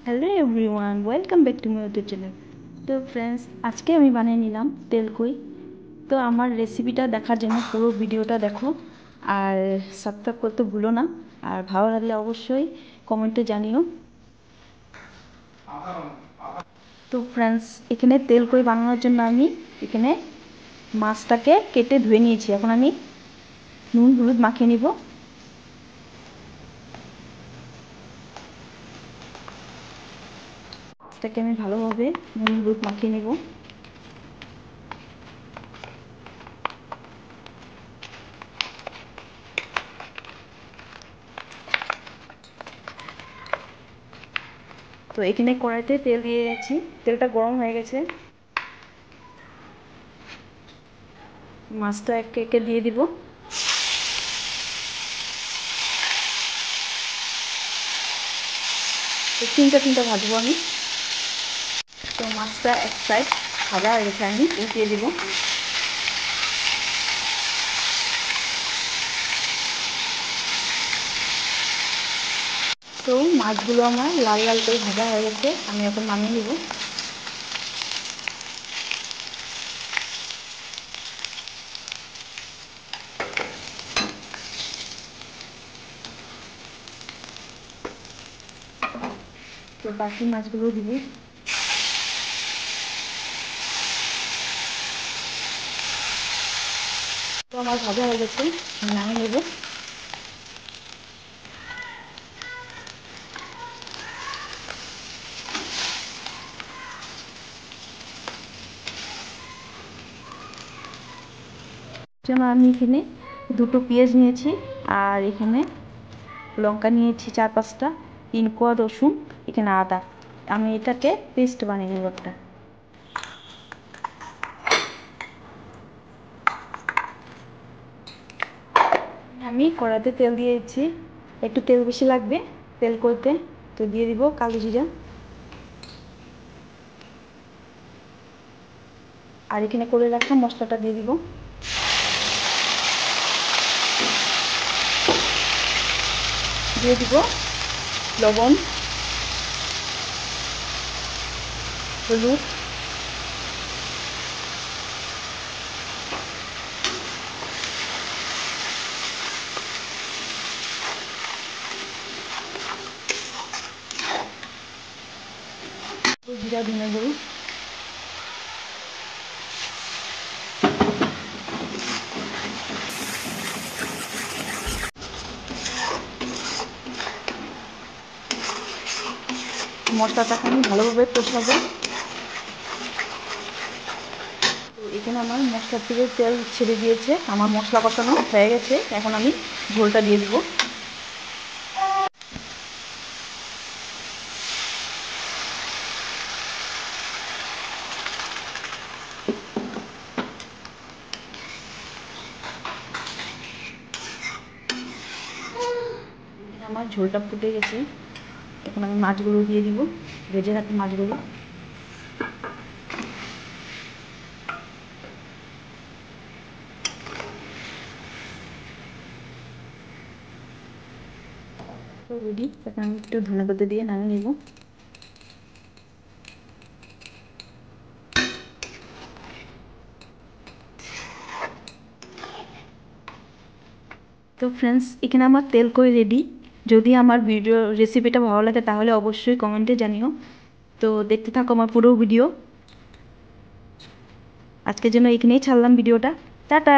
Hello everyone, welcome back to my YouTube channel. তো friends, আজকে আমি বানিয়ে নিলাম তেলকুই। তো আমার রেসিপিটা দেখার জন্য পুরো ভিডিওটা দেখো আর সাবস্ক্রাইব করতে ভুলো না। আর ভালো লাগলে অবশ্যই কমেন্টে জানিও। তো ফ্রেন্ডস, এখানে তেলকুই বানানোর জন্য আমি এখানে মাছটাকে কেটে ধুয়ে নিয়েছি। এখন আমি নুন হলুদ মাখিয়ে নিব। মাছটাকে আমি ভালোভাবে নুন হলুদ মাখিয়ে নেব। তো এখানে কড়াইতে তেল দিয়ে দিয়েছি, তেলটা গরম হয়ে গেছে। মাছটা একে একে দিয়ে দিব। তো তিনটা ভাজবো আমি। তো মাছটা এক সাইড ভাজা হয়ে গেছে, আমি উঠিয়ে দিব। তো মাছগুলো আমার লাল লাল করে ভাজা হয়ে গেছে, আমি এখন নামিয়ে নিব। তো বাকি মাছগুলো দিব। তো আমার ভাজা হয়ে গেছে, আমি নামিয়ে নেব। যেন আমি এখানে দুটো পেঁয়াজ নিয়েছি, আর এখানে লঙ্কা নিয়েছি 4-5টা, 3 কোয়া রসুন, এখানে আদা। আমি এটাকে পেস্ট বানিয়ে নেব একটা। আমি কড়াতে তেল দিয়েছি, একটু তেল বেশি লাগবে তেল করতে। তো দিয়ে দিব কালো জিরা, আর এখানে করে রাখা মশলাটা দিয়ে দিব। দিয়ে দিব লবণ, হলুদ, জিরা ধনে গুঁড়ো। মশলাটাকে আমি ভালোভাবে কষাবো। তো এখানে আমার মশলা থেকে তেল ছেড়ে দিয়েছে, আমার মশলা কষানো হয়ে গেছে। এখন আমি ঝোলটা দিয়ে দিব। আমার ঝোলটা ফুটে গেছে, এখন আমি মাছগুলো দিয়ে দিব, ভেজে রাখি মাছগুলো। তো রেডি, এখন আমি একটু ধনেপাতা দিয়ে নামিয়ে নেব। তো ফ্রেন্ডস, এখানে আমার তেলকুই রেডি। যদি আমার ভিডিও রেসিপিটা ভালো লাগে তাহলে অবশ্যই কমেন্টে জানিও। তো দেখতে থাকো আমার পুরো ভিডিও। আজকের জন্য এখানেই ছাড়লাম ভিডিওটা। টাটা।